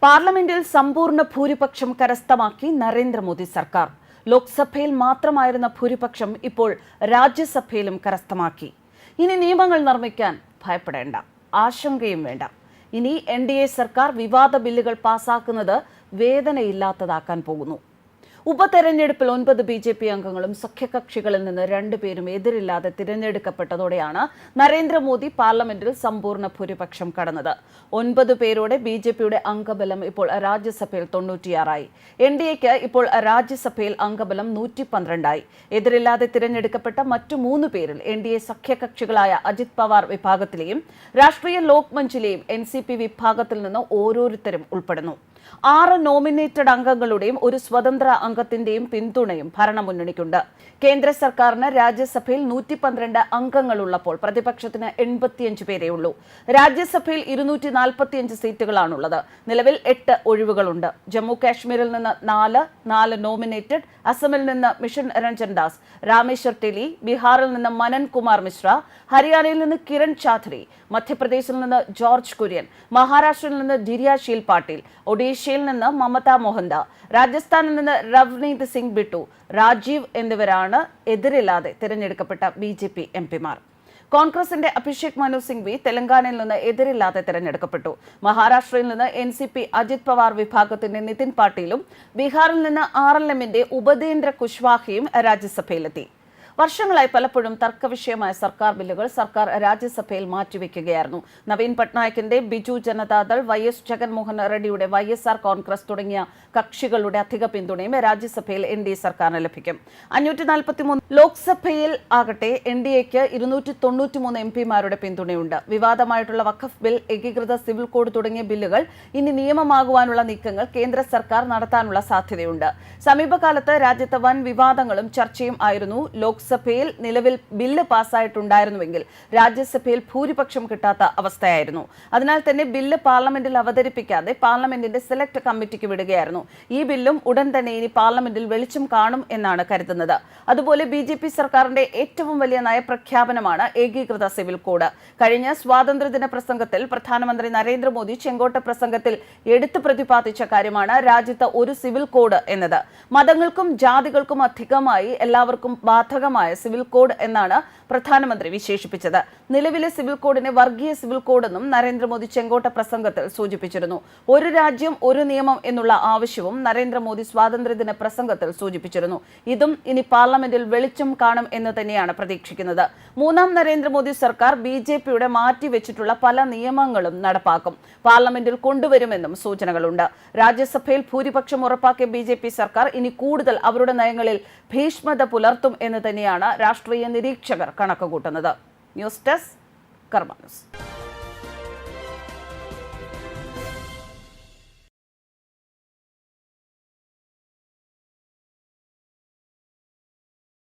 പാർലമെന്റിൽ സമ്പൂർണ്ണ ഭൂരിപക്ഷം കരസ്ഥമാക്കി നരേന്ദ്രമോദി സർക്കാർ. ലോക്സഭയിൽ മാത്രമായിരുന്ന ഭൂരിപക്ഷം ഇപ്പോൾ രാജ്യസഭയിലും കരസ്ഥമാക്കി. ഇനി നിയമങ്ങൾ നിർമ്മിക്കാൻ ഭയപ്പെടേണ്ട, ആശങ്കയും വേണ്ട. ഇനി NDA സർക്കാർ വിവാദ ബില്ലുകൾ പാസാക്കുന്നത് വേദനയില്ലാത്തതാക്കാൻ പോകുന്നു. ഉപതെരഞ്ഞെടുപ്പിൽ 9 BJP അംഗങ്ങളും സഖ്യകക്ഷികളിൽ നിന്ന് 2 പേരും എതിരില്ലാതെ തിരഞ്ഞെടുക്കപ്പെട്ടതോടെയാണ് നരേന്ദ്രമോദി പാർലമെന്റിൽ സമ്പൂർണ്ണ ഭൂരിപക്ഷം കടന്നത്. 9 പേരോടെ BJPയുടെ അംഗബലം ഇപ്പോൾ രാജ്യസഭയിൽ 96 NDAക്ക് ഇപ്പോൾ രാജ്യസഭയിൽ അംഗബലം 112 എതിരില്ലാതെ തിരഞ്ഞെടുക്കപ്പെട്ട മറ്റു 3 പേരിൽ NDA സഖ്യകക്ഷികളായ അജിത് പവാർ വിഭാഗത്തിലെയും രാഷ്ട്രീയ ലോക് മഞ്ചിലെയും NCP വിഭാഗത്തിൽ നിന്ന് ഓരോരുത്തരും ഉൾപ്പെടുന്നു. 6 നോമിനേറ്റഡ് അംഗങ്ങളുടെയും ഒരു സ്വതന്ത്ര അംഗത്തിന്റെയും പിന്തുണയും ഭരണമുന്നണിക്കുണ്ട്. കേന്ദ്ര സർക്കാരിന് രാജ്യസഭയിൽ 112 അംഗങ്ങളുള്ളപ്പോൾ പ്രതിപക്ഷത്തിന് 85 പേരേ ഉള്ളൂ. രാജ്യസഭയിൽ 245 സീറ്റുകളാണുള്ളത്. നിലവിൽ 8 ഒഴിവുകളുണ്ട്. ജമ്മു കാശ്മീരിൽ നിന്ന് 4 നോമിനേറ്റഡ്, അസമിൽ നിന്ന് മിഷൻ രഞ്ജൻ ദാസ്, രാമേശ്വർ ടെലി, ബീഹാറിൽ നിന്ന് മനൻ കുമാർ മിശ്ര, ഹരിയാനയിൽ നിന്ന് കിരൺ ചാധരി, മധ്യപ്രദേശിൽ നിന്ന് ജോർജ് കുര്യൻ, മഹാരാഷ്ട്രയിൽ നിന്ന് ഡിരിയാശീൽ പാട്ടീൽ, ഒഡീഷയിൽ നിന്ന് മമത മോഹന്ത, രാജസ്ഥാനിൽ നിന്ന് രവ്നീത് സിംഗ് ബിട്ടു, രാജീവ് എന്നിവരാണ് എതിരില്ലാതെ തിരഞ്ഞെടുക്കപ്പെട്ട BJP MPമാർ. കോൺഗ്രസിന്റെ അഭിഷേക് മനു സിംഗ്വി തെലങ്കാനയിൽ നിന്ന് എതിരില്ലാതെ തിരഞ്ഞെടുക്കപ്പെട്ടു. മഹാരാഷ്ട്രയിൽ നിന്ന് NCP അജിത് പവാർ വിഭാഗത്തിന്റെ നിതിൻ പാട്ടീലും ബീഹാറിൽ നിന്ന് RLMന്റെ ഉപദേന്ദ്ര കുശ്വാഹയും രാജ്യസഭയിലെത്തി. വർഷങ്ങളായി പലപ്പോഴും തർക്കവിഷയമായ സർക്കാർ ബില്ലുകൾ സർക്കാർ രാജ്യസഭയിൽ മാറ്റിവെക്കുകയായിരുന്നു. നവീൻ പട്നായിക്കിന്റെ ബിജു ജനതാദൾ, YS ജഗൻമോഹൻ റെഡ്ഡിയുടെ YSR കോൺഗ്രസ് തുടങ്ങിയ കക്ഷികളുടെ അധിക പിന്തുണയും രാജ്യസഭയിൽ NDA സർക്കാരിന് ലഭിക്കും. 543 ലോക്സഭയിൽ ആകട്ടെ NDAക്ക് 293 MPമാരുടെ പിന്തുണയുണ്ട്. വിവാദമായിട്ടുള്ള വഖഫ് ബിൽ, ഏകീകൃത സിവിൽ കോഡ് തുടങ്ങിയ ബില്ലുകൾ ഇനി നിയമമാകുവാനുള്ള നീക്കങ്ങൾ കേന്ദ്ര സർക്കാർ നടത്താനുള്ള സാധ്യതയുണ്ട്. സമീപകാലത്ത് രാജ്യത്ത് വൻ വിവാദങ്ങളും ചർച്ചയും ആയിരുന്നു. ലോക്സഭയിൽ നിലവിൽ ബില്ല് പാസ്സായിട്ടുണ്ടായിരുന്നുവെങ്കിൽ രാജ്യസഭയിൽ ഭൂരിപക്ഷം കിട്ടാത്ത അവസ്ഥയായിരുന്നു. അതിനാൽ തന്നെ ബില്ല് പാർലമെന്റിൽ അവതരിപ്പിക്കാതെ പാർലമെന്റിന്റെ സെലക്ട് കമ്മിറ്റിക്ക് വിടുകയായിരുന്നു. ഈ ബില്ലും ഉടൻ തന്നെ ഇനി പാർലമെന്റിൽ വെളിച്ചം കാണും എന്നാണ് കരുതുന്നത്. അതുപോലെ BJP സർക്കാരിന്റെ ഏറ്റവും വലിയ നയപ്രഖ്യാപനമാണ് ഏകീകൃത സിവിൽ കോഡ്. കഴിഞ്ഞ സ്വാതന്ത്ര്യദിന പ്രസംഗത്തിൽ പ്രധാനമന്ത്രി നരേന്ദ്രമോദി ചെങ്കോട്ട പ്രസംഗത്തിൽ എടുത്തു പ്രതിപാദിച്ച കാര്യമാണ് രാജ്യത്ത് ഒരു സിവിൽ കോഡ് എന്നത്. മതങ്ങൾക്കും ജാതികൾക്കും അധികമായി എല്ലാവർക്കും ബാധകമായ സിവിൽ കോഡ് എന്നാണ് പ്രധാനമന്ത്രി വിശേഷിപ്പിച്ചത്. നിലവിലെ സിവിൽ കോഡിനെ വർഗീയ സിവിൽ കോഡെന്നും നരേന്ദ്രമോദി ചെങ്കോട്ട പ്രസംഗത്തിൽ സൂചിപ്പിച്ചിരുന്നു. ഒരു രാജ്യം ഒരു നിയമം എന്നുള്ള ആവശ്യവും നരേന്ദ്രമോദി സ്വാതന്ത്ര്യദിന പ്രസംഗത്തിൽ സൂചിപ്പിച്ചിരുന്നു. ഇതും ഇനി പാർലമെന്റിൽ വെളിച്ചം കാണും എന്ന് തന്നെയാണ് പ്രതീക്ഷിക്കുന്നത്. മൂന്നാം നരേന്ദ്രമോദി സർക്കാർ BJPയുടെ മാറ്റിവെച്ചിട്ടുള്ള പല നിയമങ്ങളും നടപ്പാക്കും, പാർലമെന്റിൽ കൊണ്ടുവരുമെന്നും സൂചനകളുണ്ട്. രാജ്യസഭയിൽ ഭൂരിപക്ഷം ഉറപ്പാക്കിയ BJP സർക്കാർ ഇനി കൂടുതൽ അവരുടെ നയങ്ങളിൽ ഭീഷ്മത പുലർത്തും എന്ന് തന്നെയാണ് രാഷ്ട്രീയ നിരീക്ഷകർ കണക്കുകൂട്ടുന്നത്. ന്യൂസ് ഡെസ്ക് കർമ്മ ന്യൂസ്.